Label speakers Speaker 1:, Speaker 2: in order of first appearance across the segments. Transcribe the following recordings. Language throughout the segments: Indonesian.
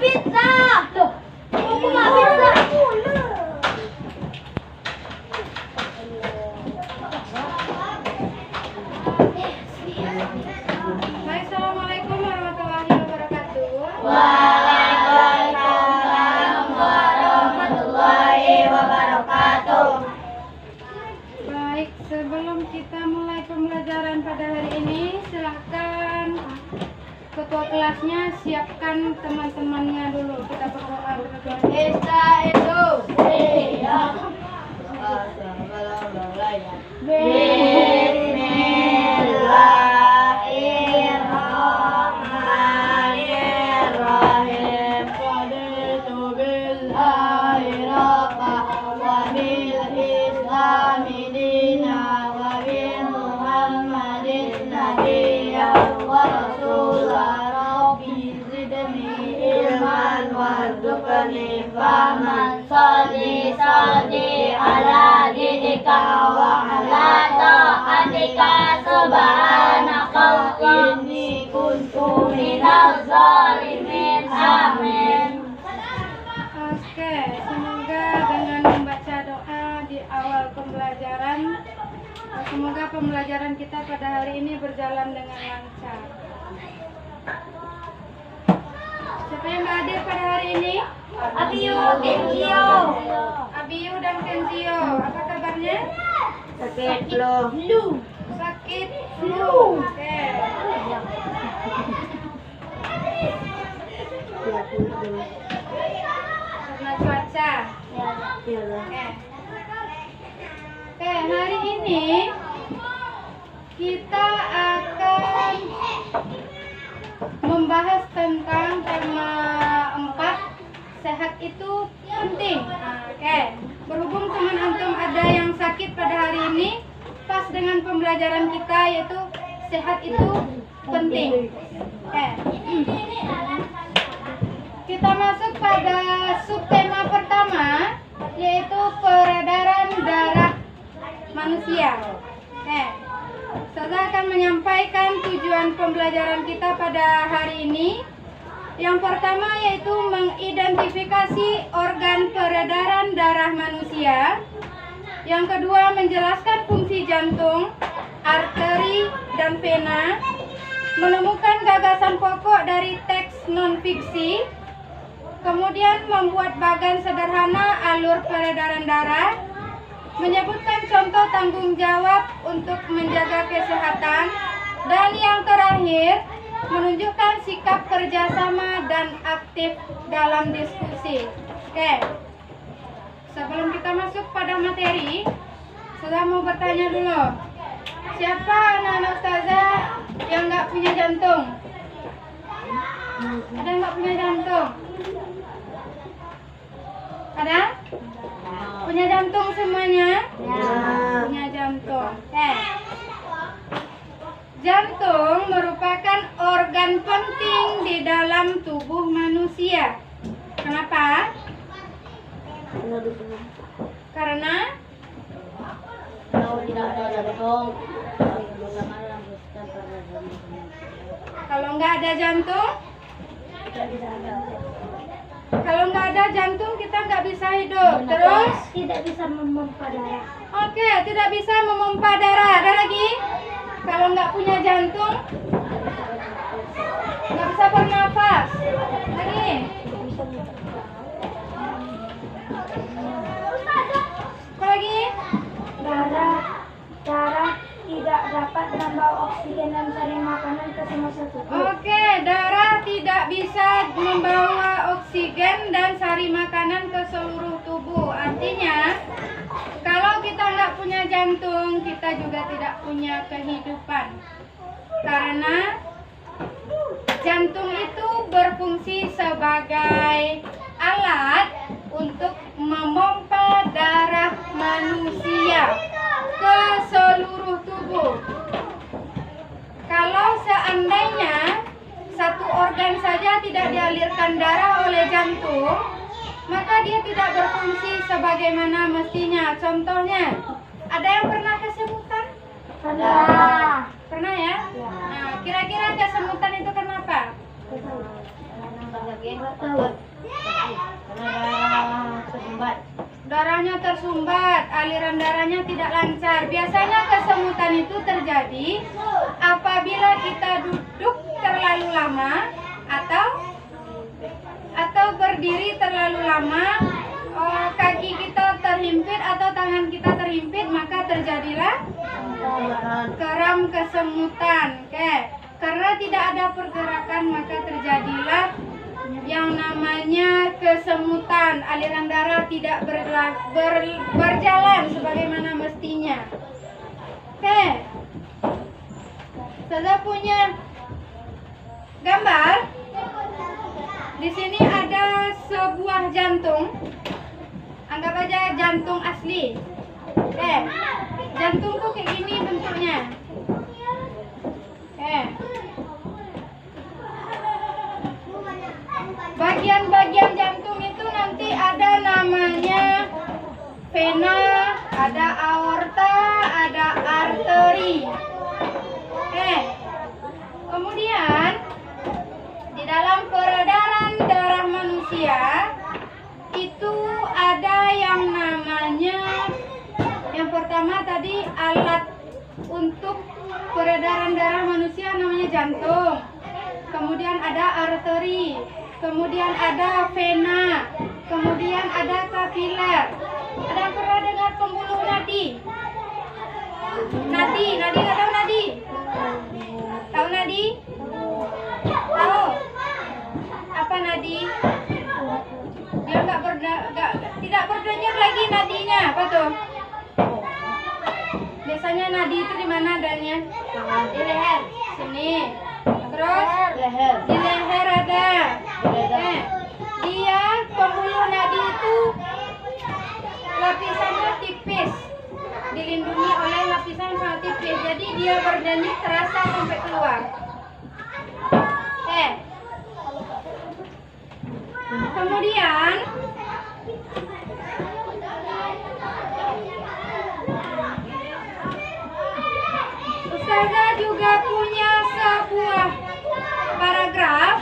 Speaker 1: Pizza. Loh, aku nggak pizza.
Speaker 2: Assalamualaikum warahmatullahi wabarakatuh.
Speaker 1: Waalaikumsalam warahmatullahi wabarakatuh.
Speaker 2: Baik, sebelum kita mulai pembelajaran pada hari ini, silakan ketua kelasnya siapkan teman-temannya dulu. Kita berdoa berdua.
Speaker 1: Bismillahirrahmanirrahim. Raditu billahi rabba wa bil islami dina wa bi Muhammadin nabiyyan wa rasulah. Rabbi zidni ilman warzuqni fahman. Salli ala dika wa ala ta'atika subhanaka inni kuntu minaz zalimin. Amin.
Speaker 2: Oke, semoga dengan membaca doa di awal pembelajaran, semoga pembelajaran kita pada hari ini berjalan dengan lancar. Siapa yang nggak hadir pada hari ini?
Speaker 1: Abiyu, Kenzio.
Speaker 2: Abiyu dan Kenzio, apa kabarnya?
Speaker 1: Sakit flu.
Speaker 2: Sakit flu. Oke. Karena cuaca. Oke. Oke, hari ini kita akan membahas tentang tema 4, sehat itu penting. Oke, berhubung teman antum ada yang sakit pada hari ini, pas dengan pembelajaran kita yaitu sehat itu penting. Oke. Kita masuk pada subtema pertama, yaitu peredaran darah manusia. Oke. Saya akan menyampaikan tujuan pembelajaran kita pada hari ini. Yang pertama yaitu mengidentifikasi organ peredaran darah manusia. Yang kedua menjelaskan fungsi jantung, arteri, dan vena. Menemukan gagasan pokok dari teks non-fiksi. Kemudian membuat bagan sederhana alur peredaran darah. Menyebutkan contoh tanggung jawab untuk menjaga kesehatan. Dan yang terakhir, menunjukkan sikap kerjasama dan aktif dalam diskusi. Oke, sebelum kita masuk pada materi, saya mau bertanya dulu. Siapa anak-anak ustazah yang nggak punya jantung? Ada yang nggak punya jantung? Ada? Punya jantung semuanya? Punya jantung. Jantung merupakan organ penting di dalam tubuh manusia. Kenapa? Karena
Speaker 1: Kalau tidak ada jantung,
Speaker 2: kalau nggak ada jantung, kita nggak bisa hidup. Terus
Speaker 1: tidak bisa memompa darah.
Speaker 2: oke, tidak bisa memompa darah. Ada lagi? Kalau nggak punya jantung, nggak bisa bernafas. Lagi? Apa lagi?
Speaker 1: Darah tidak dapat membawa oksigen dan saring makanan ke semua sel tubuh.
Speaker 2: Oke, darah tidak bisa membawa oksigen dan sari makanan ke seluruh tubuh. Artinya, kalau kita nggak punya jantung, kita juga tidak punya kehidupan. Karena jantung itu berfungsi sebagai alat untuk memompa darah manusia ke seluruh tubuh. Kalau seandainya satu organ saja tidak dialirkan darah oleh jantung, maka dia tidak berfungsi sebagaimana mestinya. Contohnya, ada yang pernah kesemutan? Pernah ya? Nah, kira-kira kesemutan itu kenapa? Darahnya tersumbat, aliran darahnya tidak lancar. Biasanya kesemutan itu terjadi apabila kita duduk terlalu lama atau berdiri terlalu lama, kaki kita terhimpit atau tangan kita terhimpit, maka terjadilah kram kesemutan. Oke. Karena tidak ada pergerakan, maka terjadilah yang namanya kesemutan. Aliran darah tidak berjalan sebagaimana mestinya. Oke. Saya punya gambar. Di sini ada sebuah jantung. Anggap aja jantung asli. Jantung tuh kayak gini bentuknya. Bagian-bagian jantung itu nanti ada namanya vena, ada aorta, ada arteri. Kemudian di dalam peredaran darah manusia itu ada yang namanya, yang pertama tadi alat untuk peredaran darah manusia namanya jantung. Kemudian ada arteri, kemudian ada vena, kemudian ada kapiler. Ada yang pernah dengar pembuluh nadi? Nadi nggak tahu nadi? Tahu nadi? Tahu? Apa nadi? Dia tidak berdenyut lagi nadinya. Apa tuh? Biasanya nadi itu di mana adanya? Di leher. Sini. Terus di leher ada. Dia pembuluh nadi itu lapisannya tipis, dilindungi oleh lapisan yang sangat tipis. Jadi dia berdenyut terasa sampai keluar. Kemudian Ustazah juga punya sebuah paragraf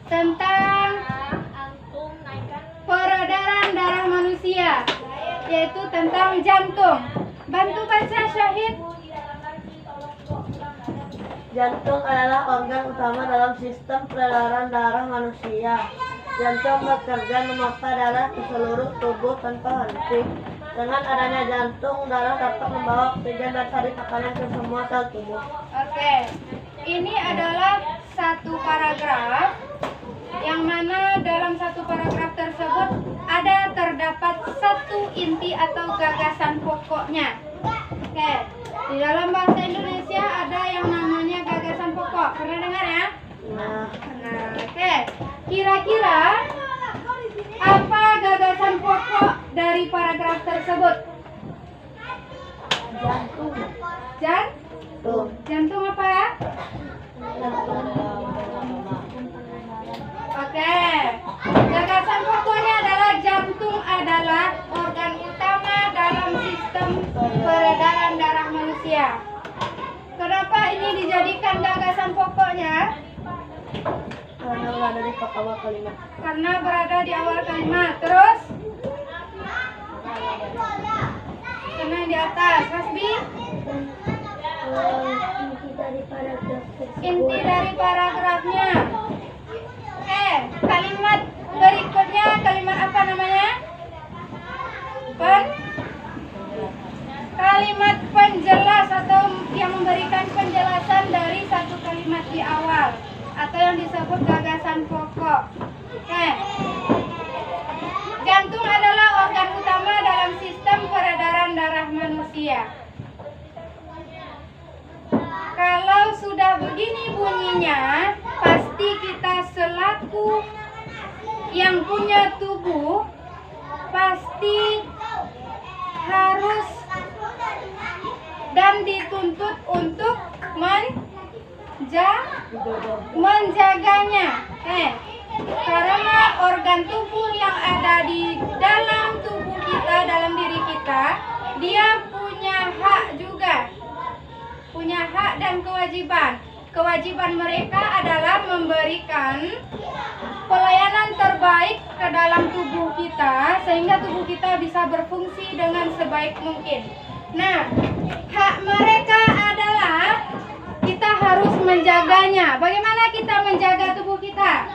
Speaker 2: tentang peredaran darah manusia, yaitu tentang jantung. Bantu baca Syahid.
Speaker 3: Jantung adalah organ utama dalam sistem peredaran darah manusia. Jantung bekerja memompa darah ke seluruh tubuh tanpa henti. Dengan adanya jantung, darah dapat membawa oksigen dan sari makanan ke semua sel tubuh.
Speaker 2: Oke, ini adalah satu paragraf yang mana dalam satu paragraf tersebut terdapat satu inti atau gagasan pokoknya. Oke, di dalam bahasa Indonesia ada yang namanya gagasan pokok. Pernah dengar ya?
Speaker 3: Nah,
Speaker 2: Oke, kira-kira apa gagasan pokok dari paragraf tersebut?
Speaker 3: jantung.
Speaker 2: Jantung apa ya? Oke, gagasan pokoknya adalah jantung adalah organ utama dalam sistem peredaran darah manusia. Kenapa ini dijadikan gagasan pokoknya?
Speaker 3: Karena berada di awal kalimat.
Speaker 2: Karena berada di awal kalimat. Terus? Karena di atas. Rasbi? Inti dari paragrafnya. Kalimat berikutnya kalimat apa namanya? Kalimat penjelas atau yang memberikan penjelasan dari satu kalimat di awal atau yang disebut gagasan pokok. Jantung adalah organ utama dalam sistem peredaran darah manusia. Kalau sudah begini bunyinya, pasti kita selaku yang punya tubuh pasti harus dan dituntut untuk menjaganya. Karena organ tubuh yang ada di dalam tubuh kita, dalam diri kita, dia punya hak juga. Punya hak dan kewajiban. kewajiban mereka adalah memberikan pelayanan terbaik ke dalam tubuh kita sehingga tubuh kita bisa berfungsi dengan sebaik mungkin. Nah, hak mereka adalah kita harus menjaganya. Bagaimana kita menjaga tubuh kita?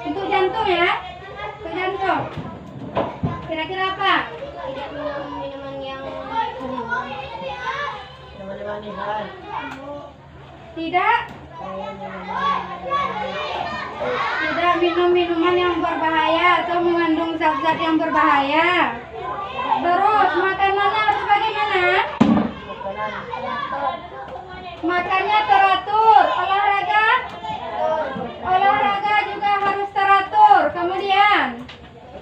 Speaker 2: Untuk jantung ya, untuk jantung. Kira-kira apa?
Speaker 1: Tidak minum minuman yang
Speaker 3: Minuman-minuman
Speaker 2: Tidak minum minuman yang berbahaya atau mengandung zat-zat yang berbahaya. Terus makanannya harus bagaimana? Makannya teratur. Olahraga juga harus teratur. Kemudian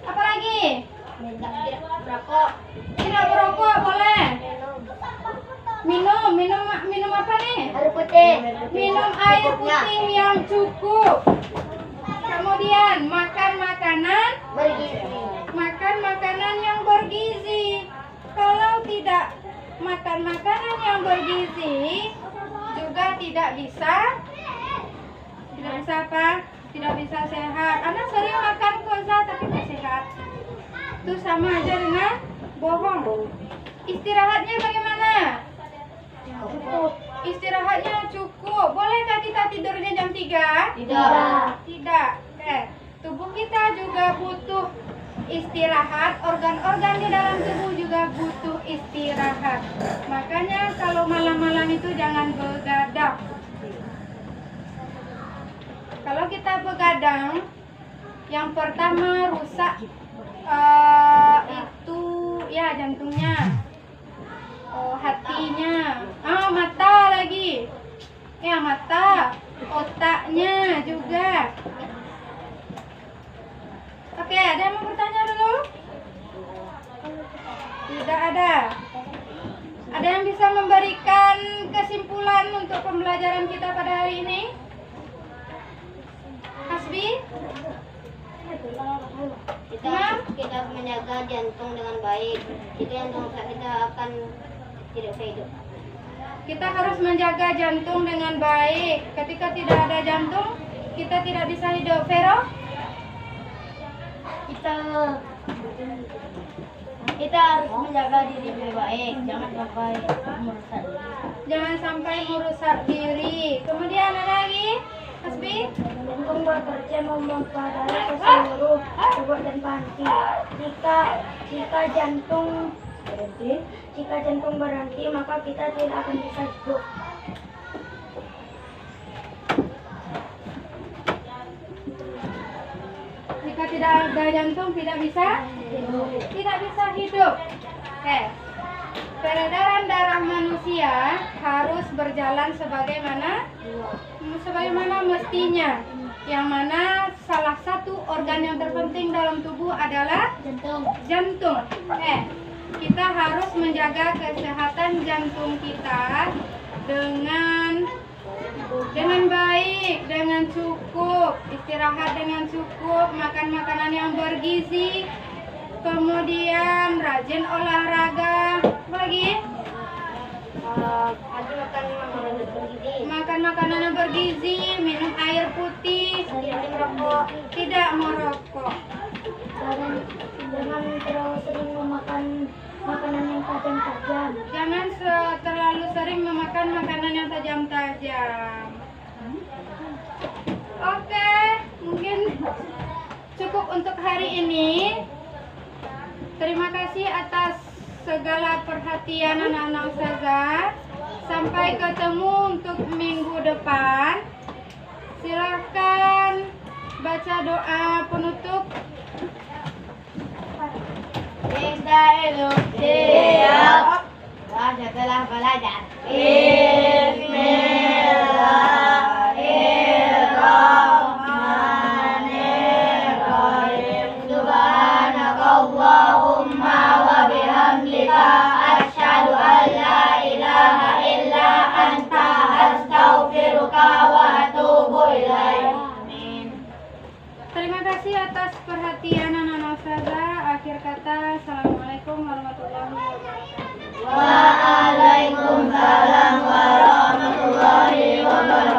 Speaker 2: apa lagi?
Speaker 1: tidak merokok.
Speaker 2: Tidak berokok boleh. Minum apa nih?
Speaker 1: Air putih.
Speaker 2: Minum air putih yang cukup. Kemudian makan makanan yang bergizi. Kalau tidak makan makanan yang bergizi juga tidak bisa apa? Tidak bisa sehat. Anak sering makan koza tapi tidak sehat. Itu sama aja dengan bohong. Istirahatnya bagaimana? Istirahatnya cukup. Bolehkah kita tidurnya jam 3? Tidak. Tubuh kita juga butuh istirahat. Organ-organ di dalam tubuh juga butuh istirahat. Makanya kalau malam-malam itu jangan begadang. Kalau kita begadang, yang pertama rusak itu ya jantungnya. Hatinya, mata lagi, ya mata, otaknya juga. Oke, ada yang mau bertanya dulu? Tidak ada. Ada yang bisa memberikan kesimpulan untuk pembelajaran kita pada hari ini? Hasbi?
Speaker 1: Kita menjaga jantung dengan baik. Itu yang kita akan tidak bisa hidup.
Speaker 2: Kita harus menjaga jantung dengan baik. Ketika tidak ada jantung, kita tidak bisa hidup. Vero?
Speaker 1: Kita harus menjaga diri dengan baik. Jangan sampai merusak diri.
Speaker 2: Kemudian ada lagi? Hasbi?
Speaker 1: Jantung bekerja memompa darah ke seluruh tubuh dan panti. Jika jantung berhenti, maka kita tidak akan bisa hidup.
Speaker 2: Jika tidak ada jantung, tidak bisa hidup. Oke. Peredaran darah manusia harus berjalan sebagaimana mestinya. Yang mana salah satu organ yang terpenting dalam tubuh adalah jantung. Kita harus menjaga kesehatan jantung kita dengan baik, dengan cukup, istirahat dengan cukup, makan makanan yang bergizi, kemudian rajin olahraga. Apa lagi? Makan makanan yang bergizi, minum air putih, tidak merokok.
Speaker 1: Jangan terlalu sering memakan makanan yang tajam-tajam.
Speaker 2: Jangan terlalu sering memakan makanan yang tajam-tajam. Oke, mungkin cukup untuk hari ini. Terima kasih atas segala perhatian anak-anak ustazah. Sampai ketemu untuk minggu depan. Silahkan baca doa penutup.
Speaker 1: Kita hidup siap setelah belajar. Bismillahirrahmanirrahim. Subhanakallahumma wa bihamdika asyhadu an la ilaha illa anta astaghfiruka wa atubu ilaik.
Speaker 2: Terima kasih atas perhatian anak-anak ustazah. Akhir kata, assalamualaikum warahmatullahi wabarakatuh.
Speaker 1: Waalaikumsalam warahmatullahi wabarakatuh.